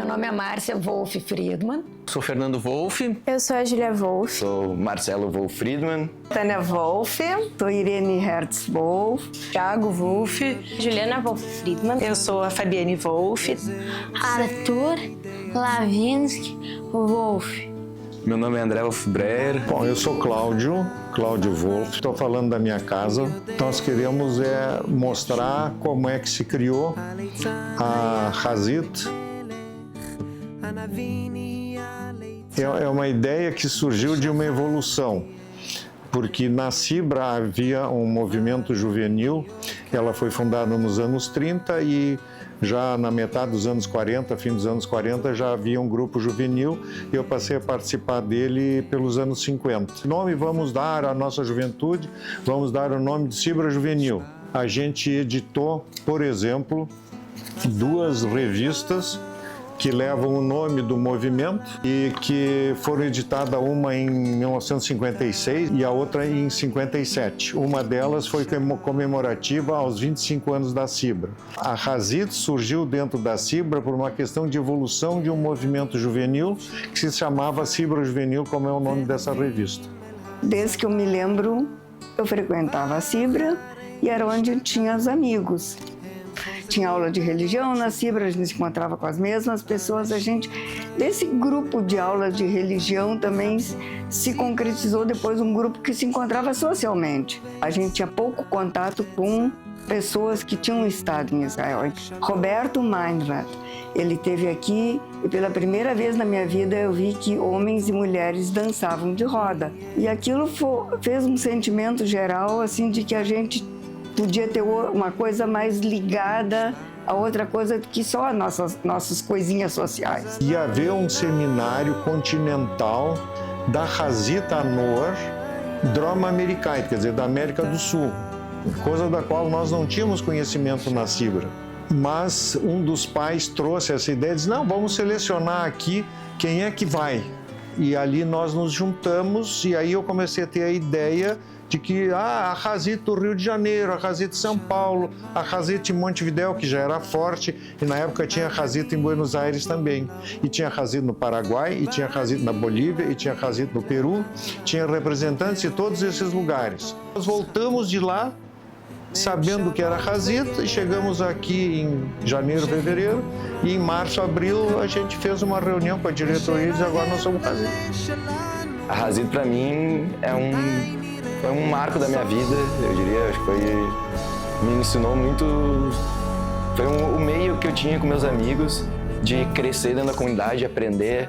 Meu nome é Márcia Wolff Friedman. Sou Fernando Wolff. Eu sou a Julia Wolff. Sou Marcelo Wolff Friedman. Tânia Wolff. Sou Irene Hertz Wolff. Thiago Wolff. Juliana Wolff Friedman. Eu sou a Fabiane Wolff. Arthur Lavinsky Wolff. Meu nome é André Wolff Breyer. Bom, eu sou Cláudio Wolff. Estou falando da minha casa. Nós queremos mostrar como é que se criou a Hazit. É uma ideia que surgiu de uma evolução, porque na Cibra havia um movimento juvenil. Ela foi fundada nos anos 30 e já na metade dos anos 40, fim dos anos 40, já havia um grupo juvenil e eu passei a participar dele pelos anos 50. O nome vamos dar à nossa juventude, vamos dar o nome de Cibra Juvenil. A gente editou, por exemplo, 2 revistas que levam o nome do movimento e que foram editadas, uma em 1956 e a outra em 57. Uma delas foi comemorativa aos 25 anos da Cibra. A Hazit surgiu dentro da Cibra por uma questão de evolução de um movimento juvenil que se chamava Cibra Juvenil, como é o nome dessa revista. Desde que eu me lembro, eu frequentava a Cibra e era onde tinha os amigos. Tinha aula de religião na Cibra, a gente se encontrava com as mesmas pessoas. Desse grupo de aula de religião também se concretizou depois um grupo que se encontrava socialmente. A gente tinha pouco contato com pessoas que tinham estado em Israel. Roberto Meinrad, ele esteve aqui e pela primeira vez na minha vida eu vi que homens e mulheres dançavam de roda. E aquilo fez um sentimento geral assim de que a gente podia ter uma coisa mais ligada a outra coisa do que só nossas coisinhas sociais. Ia haver um seminário continental da Hazit Anor Droma Americana, quer dizer, da América do Sul, coisa da qual nós não tínhamos conhecimento na Cibra. Mas um dos pais trouxe essa ideia e disse, não, vamos selecionar aqui quem é que vai. E ali nós nos juntamos e aí eu comecei a ter a ideia de que a Hazit do Rio de Janeiro, a Hazit de São Paulo, a Hazit em Montevidéu, que já era forte, e na época tinha a Hazit em Buenos Aires também. E tinha a Hazit no Paraguai, e tinha a Hazit na Bolívia, e tinha a Hazit no Peru, tinha representantes de todos esses lugares. Nós voltamos de lá, sabendo que era Hazit, e chegamos aqui em janeiro, fevereiro, e em março, abril, a gente fez uma reunião com a diretoria e disse, agora nós somos Hazit. A Hazit, para mim, foi um marco da minha vida, eu diria. Acho que me ensinou muito. Foi o meio que eu tinha com meus amigos de crescer dentro da comunidade, aprender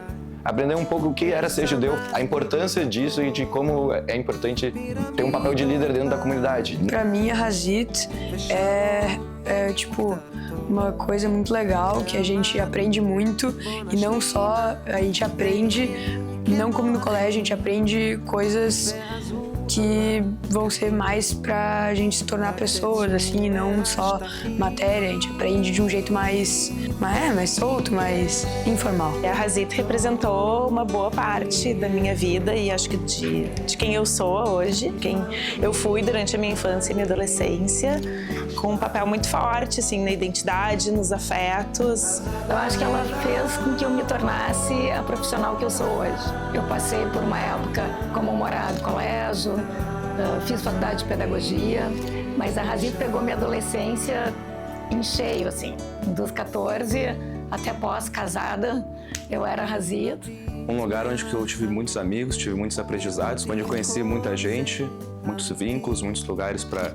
um pouco o que era ser judeu, a importância disso e de como é importante ter um papel de líder dentro da comunidade. Para mim, a Hazit é tipo uma coisa muito legal que a gente aprende muito e não só a gente aprende, não como no colégio, a gente aprende coisas que vão ser mais pra gente se tornar pessoas, assim, não só matéria. A gente aprende de um jeito mais solto, mais informal. A Hazit representou uma boa parte da minha vida e acho que de quem eu sou hoje, quem eu fui durante a minha infância e minha adolescência, com um papel muito forte, assim, na identidade, nos afetos. Eu acho que ela fez com que eu me tornasse a profissional que eu sou hoje. Eu passei por uma época como morada de colégio, fiz faculdade de pedagogia, mas a Hazit pegou minha adolescência em cheio, assim, dos 14 até pós-casada, eu era Hazit. Um lugar onde eu tive muitos amigos, tive muitos aprendizados, onde eu conheci muita gente, muitos vínculos, muitos lugares para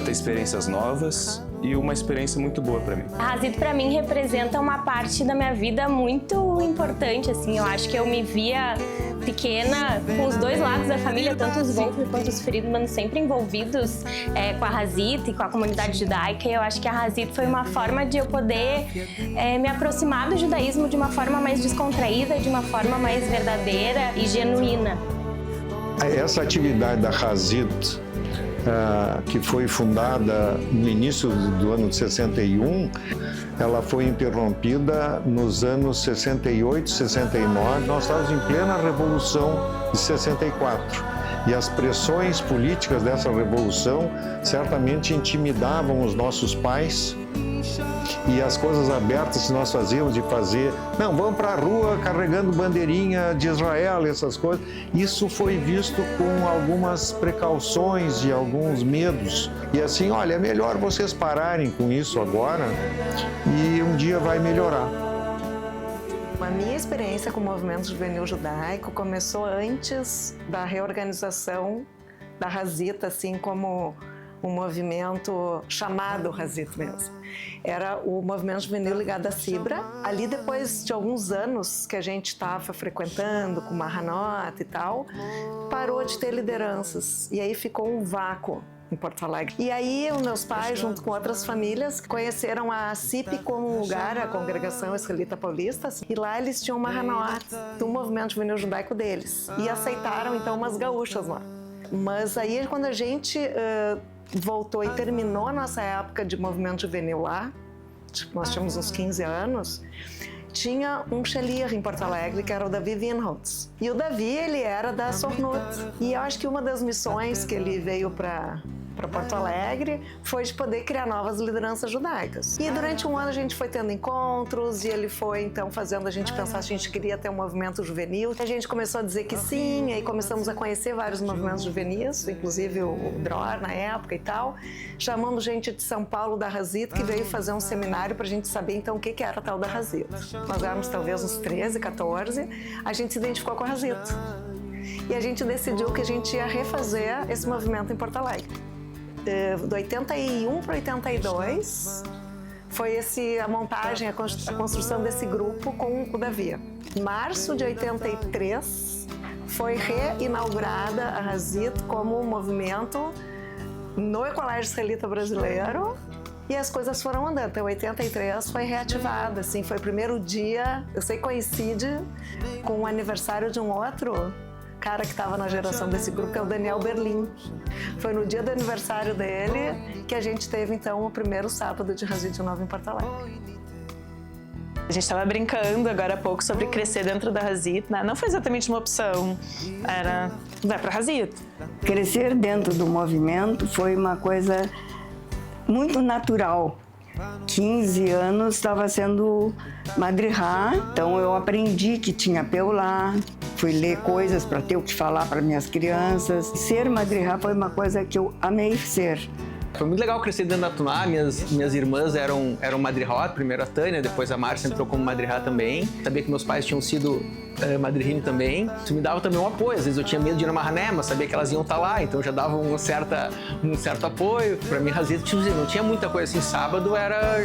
ter experiências novas e uma experiência muito boa para mim. A Hazit para mim representa uma parte da minha vida muito importante, assim. Eu acho que eu me via pequena com os dois lados da família, tanto os Wolff quanto os Friedman sempre envolvidos com a Hazit e com a comunidade judaica. E eu acho que a Hazit foi uma forma de eu poder me aproximar do judaísmo de uma forma mais descontraída, de uma forma mais verdadeira e genuína. Essa atividade da Hazit, que foi fundada no início do ano de 61, ela foi interrompida nos anos 68, 69. Nós estávamos em plena Revolução de 64. E as pressões políticas dessa Revolução certamente intimidavam os nossos pais E as coisas abertas que nós fazíamos de fazer, não, vamos para a rua carregando bandeirinha de Israel, essas coisas, isso foi visto com algumas precauções e alguns medos. E assim, olha, é melhor vocês pararem com isso agora e um dia vai melhorar. A minha experiência com o movimento juvenil judaico começou antes da reorganização da Hazit, assim como um movimento chamado Hazit mesmo. Era o movimento juvenil ligado à Sibra. Ali, depois de alguns anos que a gente estava frequentando com Mahanot e tal, parou de ter lideranças. E aí ficou um vácuo em Porto Alegre. E aí, os meus pais, junto com outras famílias, conheceram a CIP como um lugar, a Congregação Israelita Paulista, e lá eles tinham uma Hanot do movimento juvenil judaico deles. E aceitaram, então, umas gaúchas lá. Mas aí, quando a gente voltou e terminou a nossa época de movimento juvenil lá, nós tínhamos uns 15 anos, tinha um shaliach em Porto Alegre, que era o Davi Winholtz. E o Davi, ele era da Sornut. E eu acho que uma das missões que ele veio para Porto Alegre foi de poder criar novas lideranças judaicas. E durante um ano a gente foi tendo encontros e ele foi então fazendo a gente pensar se a gente queria ter um movimento juvenil. A gente começou a dizer que sim, aí começamos a conhecer vários movimentos juvenis, inclusive o Dror na época e tal. Chamamos gente de São Paulo da Hazit que veio fazer um seminário para a gente saber então o que era a tal da Hazit. Nós éramos talvez uns 13, 14, a gente se identificou com a Hazit. E a gente decidiu que a gente ia refazer esse movimento em Porto Alegre. Do 81 para 82 foi a montagem, a construção desse grupo com o Davi. Em março de 83 foi reinaugurada a Hazit como um movimento no Colégio Israelita Brasileiro e as coisas foram andando. Então, 83 foi reativada, assim, foi o primeiro dia, eu sei que coincide com o aniversário de um outro cara que estava na geração desse grupo, que é o Daniel Berlim. Foi no dia do aniversário dele que a gente teve, então, o primeiro sábado de Hazit de novo em Porto Alegre. A gente estava brincando agora há pouco sobre crescer dentro da Hazit, né? Não foi exatamente uma opção, era vai para Hazit. Crescer dentro do movimento foi uma coisa muito natural. 15 anos estava sendo madrihá, então eu aprendi que tinha peulá, fui ler coisas para ter o que falar para minhas crianças. Ser madrihá foi uma coisa que eu amei ser. Foi muito legal crescer dentro da Tuná. Minhas irmãs eram madrihot, primeiro a Tânia, depois a Márcia entrou como madrihá também. Sabia que meus pais tinham sido madrihim também. Isso me dava também um apoio. Às vezes eu tinha medo de ir na Mahané, mas sabia que elas iam estar lá, então já dava um certo apoio. Para mim, Hazit, não tinha muita coisa assim. Sábado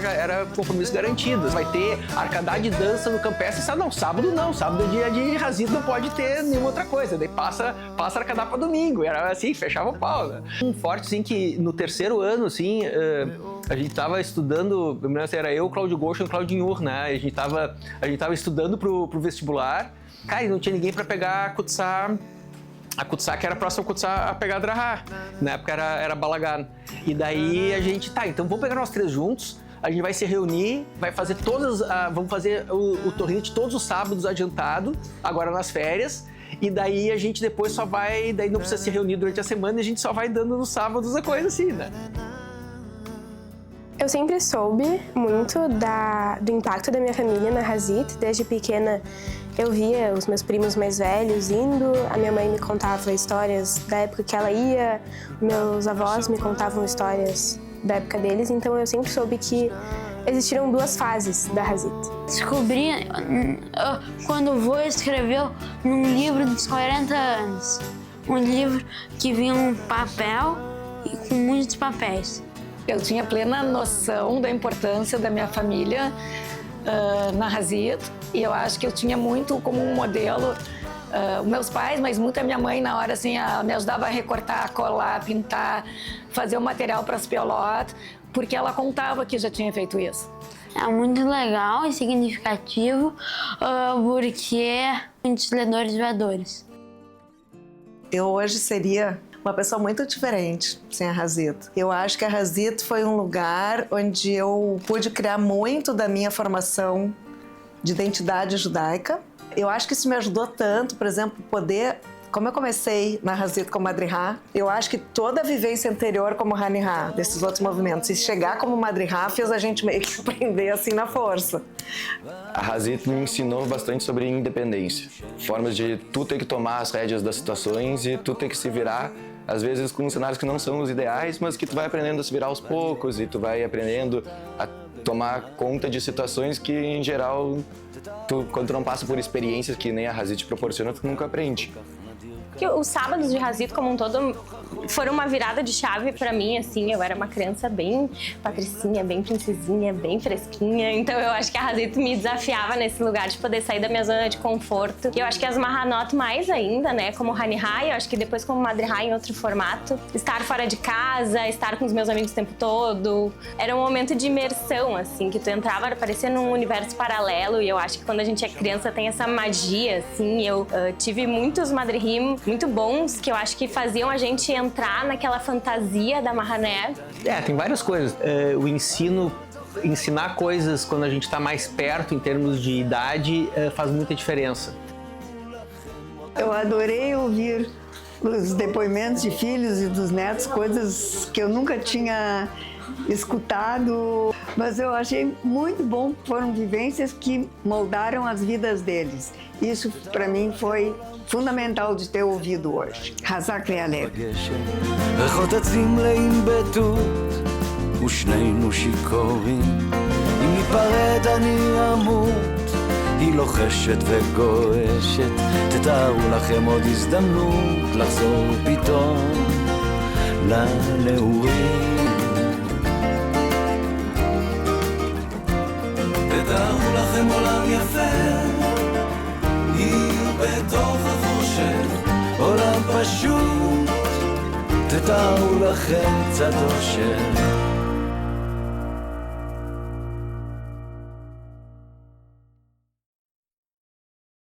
já era compromisso garantido. Vai ter arcadá de dança no campestre. Não, sábado não. Sábado é dia de Hazit, não pode ter nenhuma outra coisa. Daí passa arcadá para domingo. Era assim, fechava o pau, né? Um forte, assim, que no terceiro ano, assim, a gente tava estudando, era eu, Cláudio Gocho e o Claudinho Ur, né? A gente tava estudando pro vestibular. Cara, e não tinha ninguém para pegar a Kutsá, que era próximo a Kutsá a pegar a Drahá. Na época era Balagan. E daí a gente, então vamos pegar nós três juntos, a gente vai se reunir, vai fazer vamos fazer o Torrent todos os sábados adiantado, agora nas férias. E daí a gente depois só vai, daí não precisa se reunir durante a semana e a gente só vai dando nos sábados a coisa assim, né? Eu sempre soube muito do impacto da minha família na Hazit. Desde pequena eu via os meus primos mais velhos indo, a minha mãe me contava histórias da época que ela ia, meus avós me contavam histórias da época deles, então eu sempre soube que existiram duas fases da Hazit. Descobri quando o vô escreveu num livro dos 40 anos. Um livro que vinha um papel e com muitos papéis. Eu tinha plena noção da importância da minha família na Hazit e eu acho que eu tinha muito como um modelo meus pais, mas muito a minha mãe na hora assim, me ajudava a recortar, colar, pintar, fazer o material para as piolotes, porque ela contava que já tinha feito isso. É muito legal e significativo porque muitos ledores voadores. Eu hoje seria uma pessoa muito diferente sem a Hazit. Eu acho que a Hazit foi um lugar onde eu pude criar muito da minha formação de identidade judaica. Eu acho que isso me ajudou tanto, por exemplo, poder Como eu comecei na Hazit como Madrihá, eu acho que toda a vivência anterior como Hanihá, desses outros movimentos, e chegar como Madrihá fez a gente meio que aprender assim na força. A Hazit me ensinou bastante sobre independência. Formas de tu ter que tomar as rédeas das situações e tu ter que se virar, às vezes com cenários que não são os ideais, mas que tu vai aprendendo a se virar aos poucos e tu vai aprendendo a tomar conta de situações que, em geral, quando tu não passa por experiências que nem a Hazit te proporciona, tu nunca aprende. Porque os sábados de Hazit como um todo foram uma virada de chave pra mim, assim. Eu era uma criança bem patricinha, bem princesinha, bem fresquinha. Então eu acho que a Hazit me desafiava nesse lugar de poder sair da minha zona de conforto. E eu acho que as Mahanot mais ainda, né? Como Hanihá, eu acho que depois como Madrihá em outro formato. Estar fora de casa, estar com os meus amigos o tempo todo. Era um momento de imersão, assim, que tu entrava, parecia num universo paralelo. E eu acho que quando a gente é criança tem essa magia, assim. Eu tive muitos Madrihim muito bons, que eu acho que faziam a gente entrar naquela fantasia da Mahané. Tem várias coisas. O ensinar coisas quando a gente está mais perto em termos de idade faz muita diferença. Eu adorei ouvir os depoimentos de filhos e dos netos, coisas que eu nunca tinha escutado, mas eu achei muito bom. Foram vivências que moldaram as vidas deles. Isso, para mim, foi fundamental de ter ouvido hoje. Hazak Lealev. וחוטטים לאים בטות ושנינו שיכורים אם ניפרד אני אמות היא לוחשת וגועשת תתארו לכם עוד הזדמנות לחזור פתאום לנעורים תתארו לכם עולם יפה היא בתוך החושך עולם פשוט תתארו לכם קצת אושר